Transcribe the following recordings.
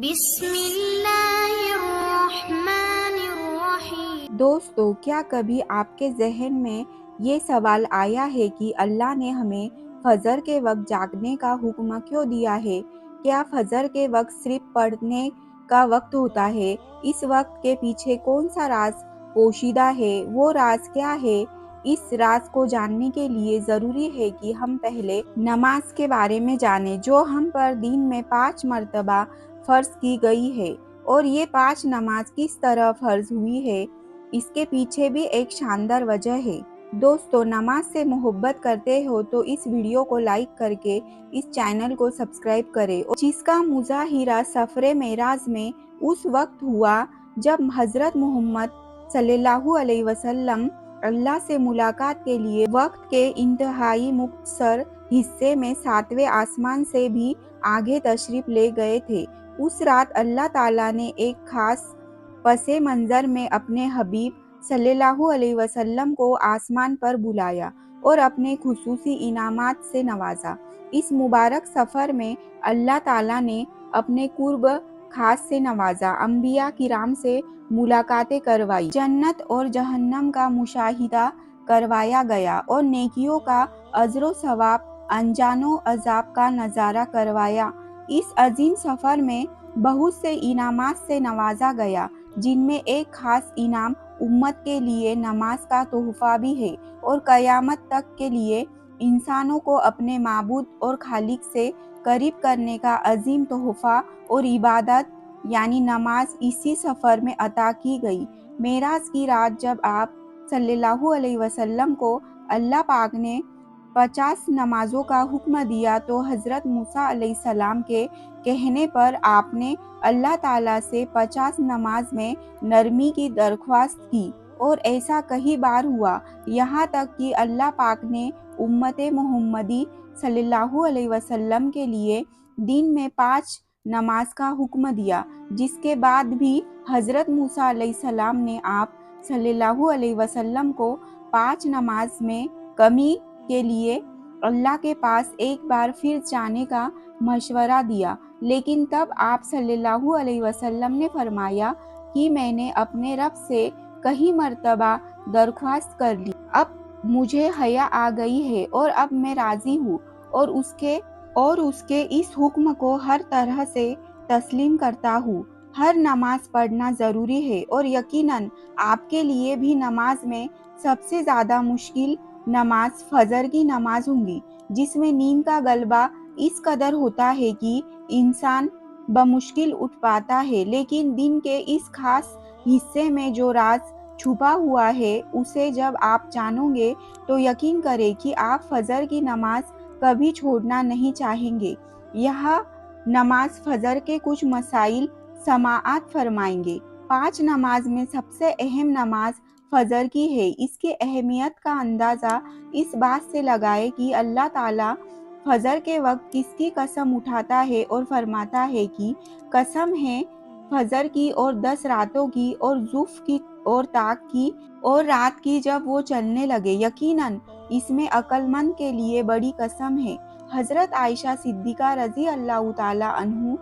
بسم اللہ الرحمن الرحیم۔ دوستو، کیا کبھی آپ کے ذہن میں یہ سوال آیا ہے کہ اللہ نے ہمیں فجر کے وقت جاگنے کا حکم کیوں دیا ہے؟ کیا فجر کے وقت صرف پڑھنے کا وقت ہوتا ہے؟ اس وقت کے پیچھے کون سا راز پوشیدہ ہے؟ وہ راز کیا ہے؟ اس راز کو جاننے کے لیے ضروری ہے کہ ہم پہلے نماز کے بارے میں جانیں، جو ہم پر دن میں 5 مرتبہ فرض کی گئی ہے۔ اور یہ 5 نماز کس طرح فرض ہوئی ہے، اس کے پیچھے بھی ایک شاندار وجہ ہے۔ دوستو، نماز سے محبت کرتے ہو تو اس ویڈیو کو لائک کر کے اس چینل کو سبسکرائب کریں، جس کا مظاہرہ سفر معراج میں اس وقت ہوا جب حضرت محمد صلی اللہ علیہ وسلم اللہ سے ملاقات کے لیے وقت کے انتہائی مختصر حصے میں 7ویں آسمان سے بھی آگے تشریف لے گئے تھے۔ اس رات اللہ تعالیٰ نے ایک خاص پس منظر میں اپنے حبیب صلی اللہ علیہ وسلم کو آسمان پر بلایا اور اپنے خصوصی انعامات سے نوازا۔ اس مبارک سفر میں اللہ تعالیٰ نے اپنے قرب خاص سے نوازا، انبیاء کرام سے ملاقاتیں کروائی، جنت اور جہنم کا مشاہدہ کروایا گیا اور نیکیوں کا اجر و ثواب، انجام و عذاب کا نظارہ کروایا۔ اس عظیم سفر میں بہت سے انعامات سے نوازا گیا، جن میں ایک خاص انعام امت کے لیے نماز کا تحفہ بھی ہے اور قیامت تک کے لیے انسانوں کو اپنے معبود اور خالق سے قریب کرنے کا عظیم تحفہ اور عبادت یعنی نماز اسی سفر میں عطا کی گئی۔ معراج کی رات جب آپ صلی اللہ علیہ وسلم کو اللہ پاک نے 50 نمازوں کا حکم دیا تو حضرت موسیٰ علیہ السلام کے کہنے پر آپ نے اللہ تعالیٰ سے 50 نماز میں نرمی کی درخواست کی، اور ایسا کئی بار ہوا، یہاں تک کہ اللہ پاک نے امت محمدی صلی اللہ علیہ وسلم کے لیے دن میں 5 نماز کا حکم دیا، جس کے بعد بھی حضرت موسیٰ علیہ السلام نے آپ صلی اللہ علیہ وسلم کو 5 نماز میں کمی کے لیے اللہ کے پاس ایک بار پھر جانے کا مشورہ دیا، لیکن تب آپ صلی اللہ علیہ وسلم نے فرمایا کہ میں نے اپنے رب سے کئی مرتبہ درخواست کر لی، اب مجھے حیا آ گئی ہے اور اب میں راضی ہوں اور اس کے اس حکم کو ہر طرح سے تسلیم کرتا ہوں۔ ہر نماز پڑھنا ضروری ہے اور یقیناً آپ کے لیے بھی نماز میں سب سے زیادہ مشکل نماز فجر کی نماز ہوگی، جس میں نیند کا غلبہ اس قدر ہوتا ہے کہ انسان بمشکل اٹھ پاتا ہے، لیکن دن کے اس خاص حصے میں جو راز چھپا ہوا ہے اسے جب آپ جانو گے تو یقین کریں کہ آپ فجر کی نماز کبھی چھوڑنا نہیں چاہیں گے۔ یہاں نماز فجر کے کچھ مسائل سماعت فرمائیں گے۔ 5 نماز میں سب سے اہم نماز فجر کی ہے۔ اس کی اہمیت کا اندازہ اس بات سے لگائیں کہ اللہ تعالیٰ فجر کے وقت کس کی قسم اٹھاتا ہے اور فرماتا ہے کہ قسم ہے فجر کی اور 10 راتوں کی اور زلف کی اور طاق کی اور رات کی جب وہ چلنے لگے، یقیناً اس میں عقل مند کے لیے بڑی قسم ہے۔ حضرت عائشہ صدیقہ رضی اللہ تعالیٰ عنہ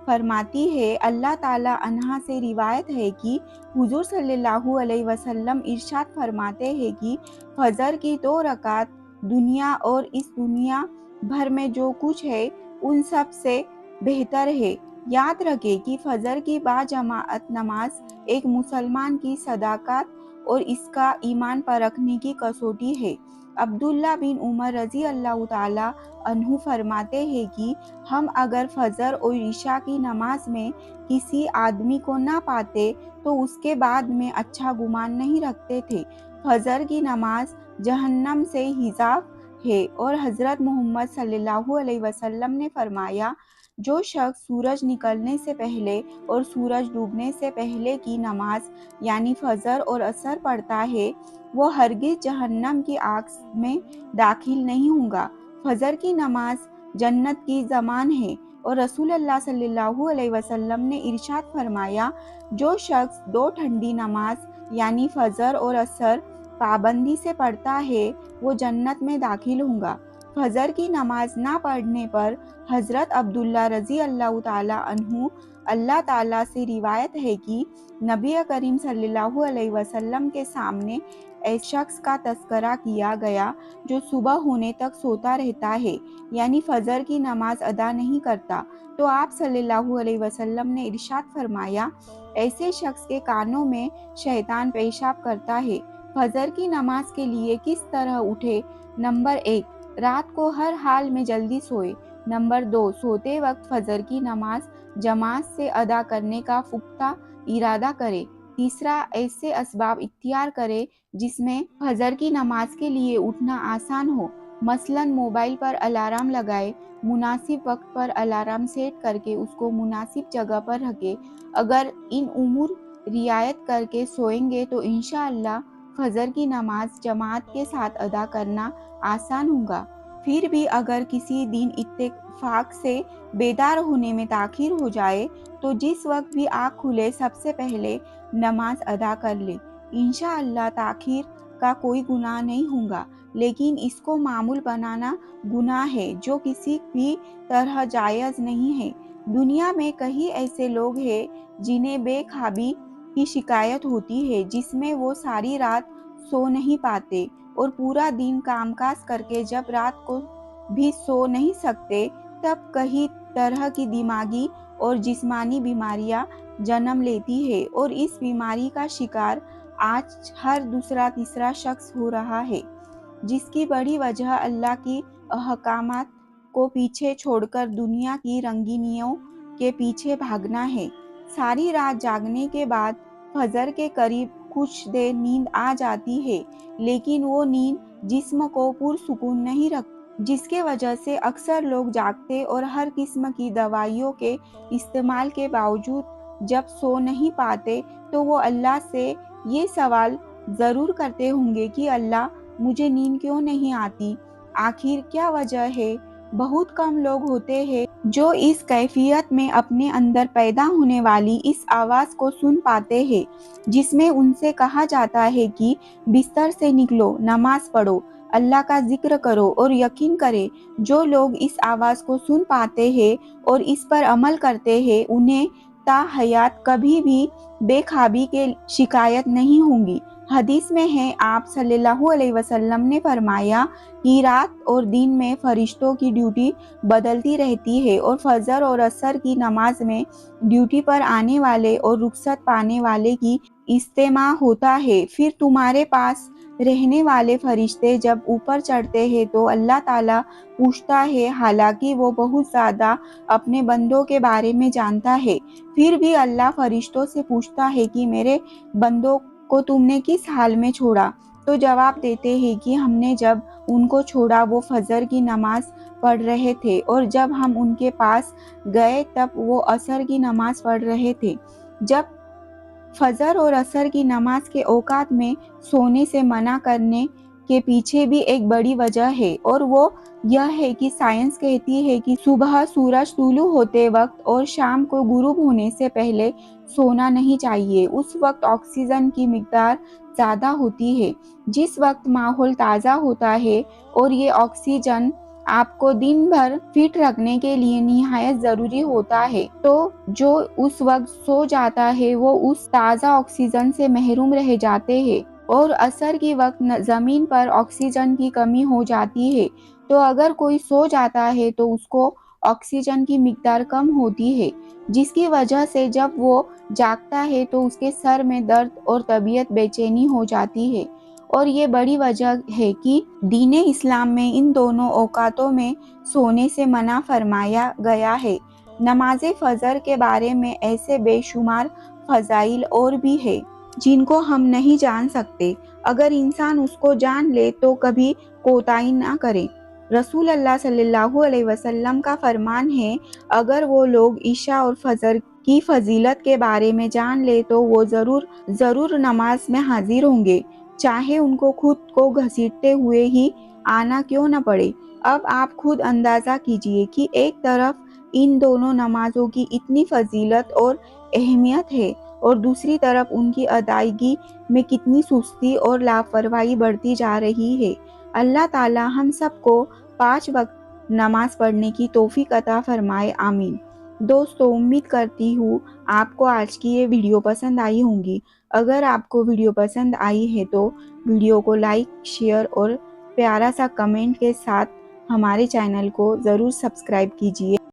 فرماتی ہے، اللہ تعالیٰ عنہا سے روایت ہے کہ حضور صلی اللہ علیہ وسلم ارشاد فرماتے ہیں کہ فجر کی 2 رکعت دنیا اور اس دنیا بھر میں جو کچھ ہے ان سب سے بہتر ہے۔ یاد رکھیں کہ فجر کی باجماعت نماز ایک مسلمان کی صداقت اور اس کا ایمان پرکھنے کی کسوٹی ہے۔ عبداللہ بن عمر رضی اللہ تعالیٰ عنہ فرماتے ہیں کہ ہم اگر فجر اور عشاء کی نماز میں کسی آدمی کو نہ پاتے تو اس کے بعد میں اچھا گمان نہیں رکھتے تھے۔ فجر کی نماز جہنم سے حجاب ہے اور حضرت محمد صلی اللہ علیہ وسلم نے فرمایا، جو شخص سورج نکلنے سے پہلے اور سورج ڈوبنے سے پہلے کی نماز یعنی فجر اور عصر پڑھتا ہے وہ ہرگز جہنم کی آگ میں داخل نہیں ہوگا۔ فجر کی نماز جنت کی ضمان ہے اور رسول اللہ صلی اللہ علیہ وسلم نے ارشاد فرمایا، جو شخص 2 ٹھنڈی نماز یعنی فجر اور عصر پابندی سے پڑھتا ہے وہ جنت میں داخل ہوگا۔ فجر کی نماز نہ پڑھنے پر حضرت عبداللہ رضی اللہ تعالیٰ عنہ اللہ تعالیٰ سے روایت ہے کہ نبی کریم صلی اللہ علیہ وسلم کے سامنے ایس شخص کا تذکرہ کیا گیا جو صبح ہونے تک سوتا رہتا ہے، یعنی فجر کی نماز ادا نہیں کرتا، تو آپ صلی اللہ علیہ وسلم نے ارشاد فرمایا، ایسے شخص کے کانوں میں شیطان پیشاب کرتا ہے۔ فجر کی نماز کے لیے کس طرح اٹھے؟ نمبر 1، رات کو ہر حال میں جلدی سوئے۔ نمبر 2، سوتے وقت فجر کی نماز جماعت سے ادا کرنے کا پختہ ارادہ کرے۔ تیسرا، ایسے اسباب اختیار کرے جس میں فجر کی نماز کے لیے اٹھنا آسان ہو، مثلاً موبائل پر الارم لگائے، مناسب وقت پر الارم سیٹ کر کے اس کو مناسب جگہ پر رکھے۔ اگر ان امور رعایت کر کے سوئیں گے تو انشاءاللہ فجر کی نماز جماعت کے ساتھ ادا کرنا آسان ہوگا۔ پھر بھی اگر کسی دن اتفاق سے بیدار ہونے میں تاخیر ہو جائے تو جس وقت بھی آنکھ کھلے سب سے پہلے نماز ادا کر لے۔ انشاءاللہ تاخیر کا کوئی گناہ نہیں ہوگا، لیکن اس کو معمول بنانا گناہ ہے جو کسی بھی طرح جائز نہیں ہے۔ دنیا میں کئی ایسے لوگ ہیں جنہیں بے خوابی کی شکایت ہوتی ہے، جس میں وہ ساری رات سو نہیں پاتے اور پورا دن کام کاج کر کے جب رات کو بھی سو نہیں سکتے تب کئی طرح کی دماغی اور جسمانی بیماریاں جنم لیتی ہے، اور اس بیماری کا شکار آج ہر دوسرا تیسرا شخص ہو رہا ہے، جس کی بڑی وجہ اللہ کی احکامات کو پیچھے چھوڑ کر دنیا کی رنگینیوں کے پیچھے بھاگنا ہے۔ ساری رات جاگنے کے بعد فجر کے قریب کچھ دیر نیند آ جاتی ہے، لیکن وہ نیند جسم کو پرسکون نہیں رکھتی، جس کی وجہ سے اکثر لوگ جاگتے اور ہر قسم کی دوائیوں کے استعمال کے باوجود جب سو نہیں پاتے تو وہ اللہ سے یہ سوال ضرور کرتے ہوں گے کہ اللہ مجھے نیند کیوں نہیں آتی، آخر کیا وجہ ہے؟ بہت کم لوگ ہوتے ہیں جو اس کیفیت میں اپنے اندر پیدا ہونے والی اس آواز کو سن پاتے ہیں جس میں ان سے کہا جاتا ہے کہ بستر سے نکلو، نماز پڑھو، اللہ کا ذکر کرو، اور یقین کرے جو لوگ اس آواز کو سن پاتے ہیں اور اس پر عمل کرتے ہیں انہیں تا حیات کبھی بھی بے خوابی کی شکایت نہیں ہوگی۔ حدیث میں ہے، آپ صلی اللہ علیہ وسلم نے فرمایا کہ رات اور دن میں فرشتوں کی ڈیوٹی بدلتی رہتی ہے، اور فجر اور عصر کی نماز میں ڈیوٹی پر آنے والے اور رخصت پانے والے کی اجتماع ہوتا ہے۔ پھر تمہارے پاس رہنے والے فرشتے جب اوپر چڑھتے ہیں تو اللہ تعالیٰ پوچھتا ہے، حالانکہ وہ بہت زیادہ اپنے بندوں کے بارے میں جانتا ہے، پھر بھی اللہ فرشتوں سے پوچھتا ہے کہ میرے بندوں کو تم نے کس حال میں چھوڑا؟ تو جواب دیتے ہیں کہ ہم نے جب ان کو چھوڑا وہ فجر کی نماز پڑھ رہے تھے، اور جب ہم ان کے پاس گئے تب وہ عصر کی نماز پڑھ رہے تھے۔ جب فجر اور عصر کی نماز کے اوقات میں سونے سے منع کرنے کے پیچھے بھی ایک بڑی وجہ ہے، اور وہ یہ ہے کہ سائنس کہتی ہے کہ صبح سورج طلوع ہوتے وقت اور شام کو غروب ہونے سے پہلے سونا نہیں چاہیے۔ اس وقت آکسیجن کی مقدار زیادہ ہوتی ہے، جس وقت ماحول تازہ ہوتا ہے، اور یہ آکسیجن آپ کو دن بھر فٹ رکھنے کے لیے نہایت ضروری ہوتا ہے، تو جو اس وقت سو جاتا ہے وہ اس تازہ آکسیجن سے محروم رہ جاتے ہیں، اور عصر کی وقت زمین پر آکسیجن کی کمی ہو جاتی ہے، تو اگر کوئی سو جاتا ہے تو اس کو آکسیجن کی مقدار کم ہوتی ہے، جس کی وجہ سے جب وہ جاگتا ہے تو اس کے سر میں درد اور طبیعت بے چینی ہو جاتی ہے، اور یہ بڑی وجہ ہے کہ دین اسلام میں ان دونوں اوقاتوں میں سونے سے منع فرمایا گیا ہے۔ نماز فجر کے بارے میں ایسے بے شمار فضائل اور بھی ہیں جن کو ہم نہیں جان سکتے، اگر انسان اس کو جان لے تو کبھی کوتاہی نہ کرے۔ رسول اللہ صلی اللہ علیہ وسلم کا فرمان ہے، اگر وہ لوگ عشاء اور فجر کی فضیلت کے بارے میں جان لے تو وہ ضرور نماز میں حاضر ہوں گے، چاہے ان کو خود کو گھسیٹتے ہوئے ہی آنا کیوں نہ پڑے۔ اب آپ خود اندازہ کیجئے کہ ایک طرف ان دونوں نمازوں کی اتنی فضیلت اور اہمیت ہے، اور دوسری طرف ان کی ادائیگی میں کتنی سستی اور لاپرواہی بڑھتی جا رہی ہے۔ اللہ تعالی ہم سب کو 5 وقت نماز پڑھنے کی توفیق عطا فرمائے، آمین۔ دوستو امید کرتی ہوں آپ کو آج کی یہ ویڈیو پسند آئی ہوں گی۔ اگر آپ کو ویڈیو پسند آئی ہے تو ویڈیو کو لائک، شیئر اور پیارا سا کمنٹ کے ساتھ ہمارے چینل کو ضرور سبسکرائب کیجیے۔